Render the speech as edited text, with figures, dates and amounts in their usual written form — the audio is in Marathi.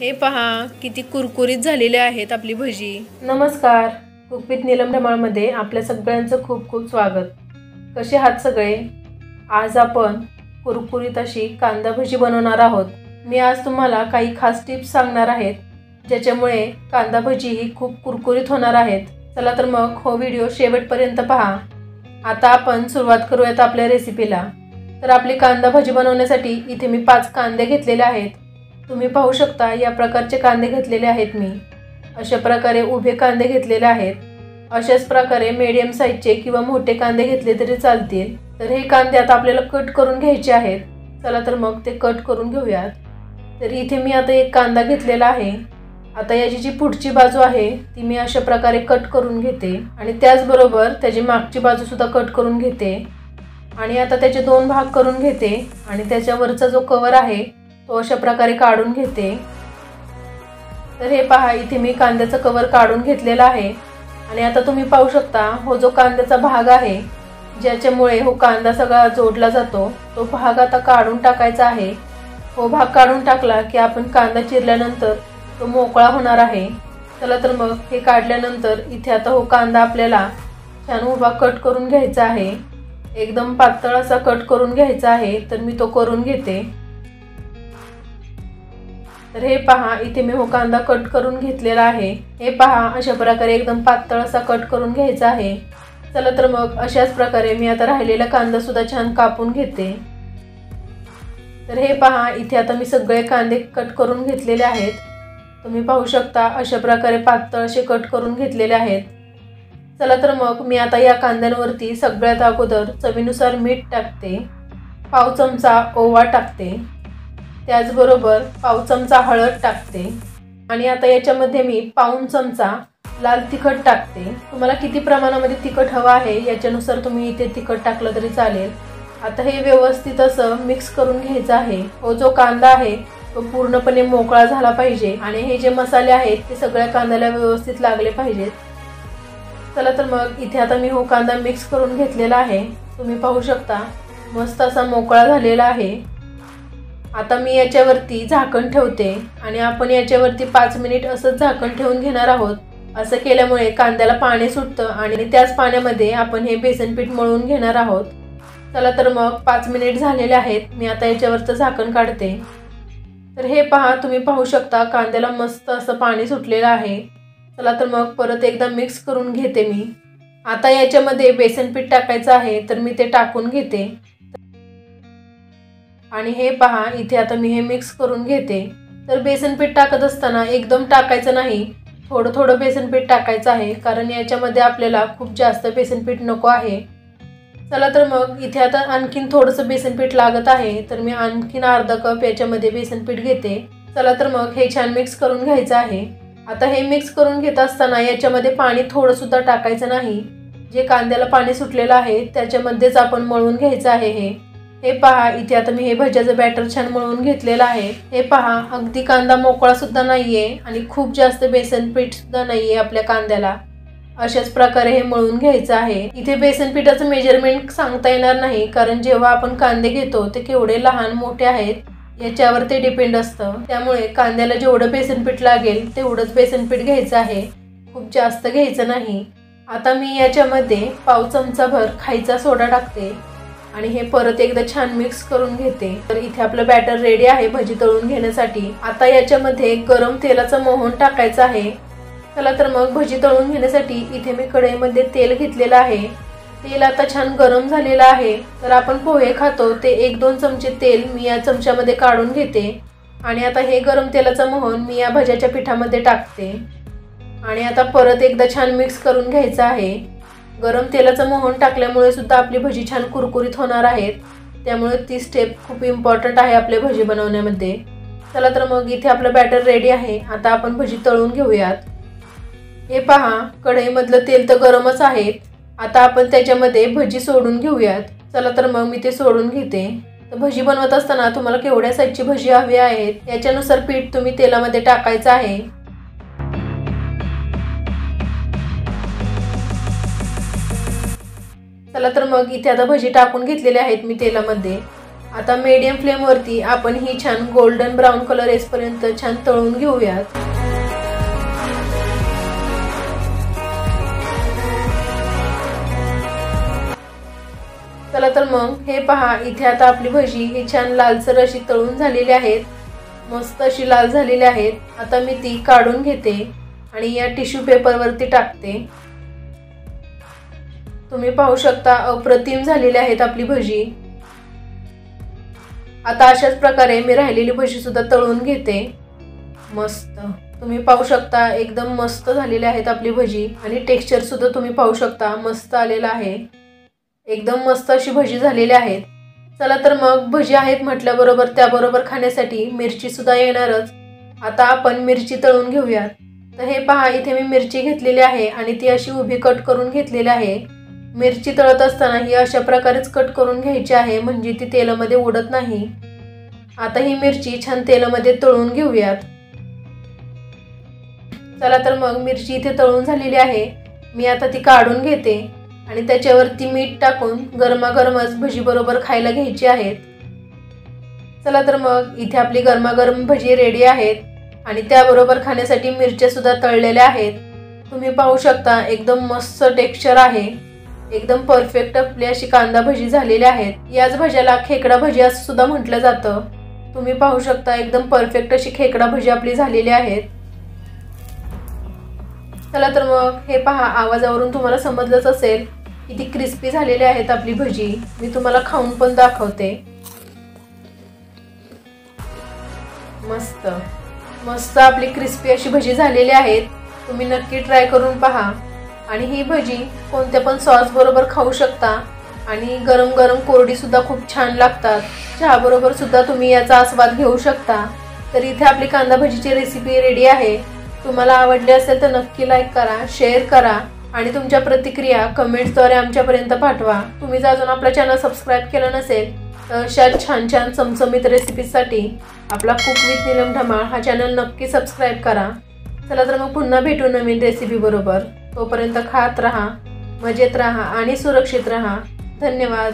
हे पहा किती कुरकुरीत झालेले आहेत आपली भजी। नमस्कार, कुक विथ नीलम धमाळमध्ये आपल्या सगळ्यांचं खूप खूप स्वागत। कसे आहात सगळे? आज आपण कुरकुरीत अशी कांदा भजी बनवणार आहोत। मी आज तुम्हाला काही खास टिप्स सांगणार आहेत ज्याच्यामुळे कांदा भजी ही खूप कुरकुरीत होणार आहेत। चला तर मग हा व्हिडिओ शेवटपर्यंत पहा। आता आपण सुरुवात करूयात आपल्या रेसिपीला। तर आपली कांदा भजी बनवण्यासाठी इथे मी 5 कांदे घेतलेले आहेत। तुम्ही पाहू शकता या प्रकारचे कांदे घेतलेले आहेत मी। अशा प्रकारे उभे कांदे घेतलेले आहेत। अशाच प्रकारे मीडियम साइजचे किंवा मोठे कांदे घेतले तरी चालतील। तर हे कांदे आता आपल्याला कट करून घ्यायचे आहेत। चला तर मग ते कट करून घेऊयात। तर इथे मी आता एक कांदा घेतलेला आहे। आता याची जी पुढची बाजू आहे ती मी अशा प्रकारे कट करून घेते आणि त्याच बरोबर त्याची मागची बाजू सुद्धा कट करून घेते आणि आता त्याचे 2 भाग करून घेते आणि त्याच्यावरचा जो कव्हर आहे तो अशा प्रकारे काढून घेते। तर हे पहा इथे मी कांद्याचा कव्हर काढून घेतलेला आहे आणि आता तुम्ही पाहू शकता हो जो कांद्याचा भाग आहे ज्याच्यामुळे हो कांदा सगळा जोडला जातो तो भाग आता काढून टाकायचा आहे। हो भाग काढून टाकला की आपण कांदा चिरल्यानंतर तो मोकळा होणार आहे। चला तर मग हे काढल्यानंतर इथे आता हो कांदा आपल्याला छान उभा कट करून घ्यायचा आहे। एकदम पातळ असा कट करून घ्यायचा आहे। तर मी तो करून घेते। तर हे पहा इथे मी हो कांदा कट करून घेतलेला आहे। हे पहा अशा प्रकारे एकदम पातळ असा कट करून घ्यायचा आहे। चला तर मग अशाच प्रकारे मी आता राहिलेला कांदा सुद्धा छान कापून घेते। तर हे पहा इथे आता मी सगळे कांदे कट करून घेतलेले आहेत। तुम्ही पाहू शकता अशा प्रकारे पातळ असे कट करून घेतलेले आहेत। चला तर मग मी आता या कांद्यांवरती सगळ्यात अगोदर चवीनुसार मीठ टाकते, पाव चमचा ओवा टाकते, त्याचबरोबर पाव चमचा हळद टाकते आणि आता याच्यामध्ये मी पाऊण चमचा लाल तिखट टाकते। तुम्हाला किती प्रमाणामध्ये तिखट हवं आहे याच्यानुसार तुम्ही इथे तिखट टाकलं तरी चालेल। आता हे व्यवस्थित असं मिक्स करून घ्यायचं आहे। हो जो कांदा आहे तो पूर्णपणे मोकळा झाला पाहिजे आणि हे जे मसाले आहेत ते सगळ्या कांद्याला व्यवस्थित लागले पाहिजेत। चला तर मग इथे आता मी हो कांदा मिक्स करून घेतलेला आहे। तुम्ही पाहू शकता मस्त असा मोकळा झालेला आहे। आता मी याच्यावरती झाकण ठेवते आणि आपण याच्यावरती 5 मिनिट असं झाकण ठेवून घेणार आहोत। असं केल्यामुळे कांद्याला पाणी सुटतं आणि त्याच पाण्यामध्ये आपण हे बेसन पीठ मळून घेणार आहोत। चला तर मग 5 मिनिट झालेले आहेत। मी आता याच्यावरचं झाकण काढते। तर हे पहा तुम्ही पाहू शकता कांद्याला मस्त असं पाणी सुटलेलं आहे। चला तर मग परत एकदा मिक्स करून घेते मी। आता याच्यामध्ये बेसन पीठ टाकायचं आहे तर मी ते टाकून घेते आणि हे पहा इथे आता मी हे मिक्स करून घेते। तर बेसन पीठ टाकत असताना एकदम टाकायचं नाही, थोडं थोडं बेसन पीठ टाकायचं आहे कारण याच्यामध्ये आपल्याला खूप जास्त बेसन पीठ नको आहे। चला तर मग इथे आता आणखीन थोडंसं बेसन पीठ लागत आहे तर मी आणखीन अर्धा कप याच्यामध्ये बेसन पीठ घेते। चला तर मग हे छान मिक्स करून घ्यायचं आहे। आता हे मिक्स करून घेत असताना याच्यामध्ये पाणी थोडं सुद्धा टाकायचं नाही। जे कांद्याला पाणी सुटलेलं आहे त्याच्यामध्येच आपण मळून घ्यायचं आहे। हे पहा इथे आता मी हे भज्याचं बॅटर छान मळून घेतलेलं आहे। हे पहा अगदी कांदा मोकळा सुद्धा नाहीये आणि खूप जास्त बेसन पीठ सुद्धा नाहीये आपल्या कांद्याला। अशाच प्रकारे हे मळून घ्यायचं आहे। इथे बेसन पिठाचं मेजरमेंट सांगता येणार नाही कारण जेव्हा आपण कांदे घेतो ते केवढे लहान मोठे आहेत याच्यावर ते डिपेंड असतं। त्यामुळे कांद्याला जेवढं बेसन पीठ लागेल तेवढंच बेसन पीठ घ्यायचं आहे, खूप जास्त घ्यायचं नाही। आता मी याच्यामध्ये पाव चमचा भर खायचा सोडा टाकते आणि हे परत एकदा छान मिक्स करून घेते। तर इथे आपलं बॅटर रेडी आहे भजी तळून घेण्यासाठी। आता याच्यामध्ये गरम तेलाचं मोहन टाकायचं आहे। चला तर मग भजी तळून घेण्यासाठी इथे मी कढईमध्ये तेल घेतलेलं आहे। तेल आता छान गरम झालेलं आहे। तर आपण पोहे खातो ते 1-2 चमचे तेल मी या चमच्यामध्ये काढून घेते आणि आता हे गरम तेलाचं मोहन मी या भज्याच्या पिठामध्ये टाकते आणि आता परत एकदा छान मिक्स करून घ्यायचं आहे। गरम तेलाचं मोहन टाकल्यामुळे सुद्धा आपली भजी छान कुरकुरीत होणार आहेत, त्यामुळे ती स्टेप खूप इम्पॉर्टंट आहे आपल्या भजी बनवण्यामध्ये। चला तर मग इथे आपलं बॅटर रेडी आहे। आता आपण भजी तळून घेऊयात। हे पहा कढईमधलं तेल तर गरमच आहे। आता आपण त्याच्यामध्ये भजी सोडून घेऊयात। चला तर मग मी ते सोडून घेते। तर भजी बनवत असताना तुम्हाला केवढ्या साईजची भजी हवी आहेत याच्यानुसार पीठ तुम्ही तेलामध्ये टाकायचं आहे। चला तर मग इथे आता भजी टाकून घेतलेले आहेत मी तेलामध्ये आता मीडियम फ्लेमवरती आपण ही छान गोल्डन ब्राऊन कलर येईपर्यंत छान तळून घेऊयात। चला तर मग हे पहा, इथे आता आपली भजी ही छान लालसर अशी तळून झालेली आहेत, मस्त अशी लाल झालेली आहेत। आता मी ती काढून घेते आणि या टिश्यू पेपरवरती टाकते। तुम्ही पाहू शकता अप्रतिम झालेली आहेत आपली भजी। आता अशाच प्रकारे मी राहिलेली भजी सुद्धा तळून घेते। मस्त तुम्ही पाहू शकता एकदम मस्त झालेली आहेत आपली भजी आणि टेक्स्चर सुद्धा तुम्ही पाहू शकता मस्त आलेला आहे। एकदम मस्त अशी भजी झालेली आहेत। चला तर मग भजी आहेत म्हटल्याबरोबर त्याबरोबर खाण्यासाठी मिरची सुद्धा येणारच। आता आपण मिरची तळून घेऊयात। तर हे पहा, इथे मी मिरची घेतलेली आहे आणि ती अशी उभी कट करून घेतलेली आहे। मिरची तळत असताना ही अशा प्रकारेच कट करून घ्यायची आहे, म्हणजे ती तेलामध्ये उडत नाही। आता ही मिरची छान तेलामध्ये तळून घेऊयात। चला तर मग मिरची इथे तळून झालेली आहे। मी आता ती काढून घेते आणि त्याच्यावरती मीठ टाकून गरमागरमच भजी बरोबर खायला घ्यायची आहेत। चला तर मग इथे आपली गरमागरम भजी रेडी आहेत आणि त्याबरोबर खाण्यासाठी मिरच्या सुद्धा तळलेल्या आहेत। तुम्ही पाहू शकता एकदम मस्त टेक्स्चर आहे, एकदम परफेक्ट आपली अशी कांदा भजी झालेली आहेत। याच भज्याला खेकडा भजी असं सुद्धा म्हटलं जातं। तुम्ही पाहू शकता एकदम परफेक्ट अशी खेकडा भजी आपली झालेली आहेत। चला तर मग हे पहा, आवाजावरून तुम्हाला समजलंच असेल किती क्रिस्पी झालेली आहेत आपली भजी। मी तुम्हाला खाऊन पण दाखवते। मस्त मस्त आपली क्रिस्पी अशी भजी झालेली आहेत। तुम्ही नक्की ट्राय करून पहा आणि ही भजी कोणत्या पण सॉस बरोबर खाऊ शकता आणि गरम गरम कोरडी सुद्धा खूप छान लागतात। चहा बरोबर सुद्धा तुम्ही याचा आस्वाद घेऊ शकता। तर इथे आपली कांदा भजीची रेसिपी रेडी आहे। तुम्हाला आवडली असेल तर नक्की लाईक करा, शेअर करा आणि तुमच्या प्रतिक्रिया कमेंट्सद्वारे आमच्यापर्यंत पाठवा। तुम्ही जर अजून आपला चॅनल सबस्क्राईब केलं नसेल तर अशा छान छान चमचमीत रेसिपीसाठी आपला कुक विथ नीलम धमाल हा चॅनल नक्की सबस्क्राईब करा। चला तर मग पुन्हा भेटू नवीन रेसिपी बरोबर। तोपर्यंत खात रहा, मजेत रहा आणि सुरक्षित रहा। धन्यवाद।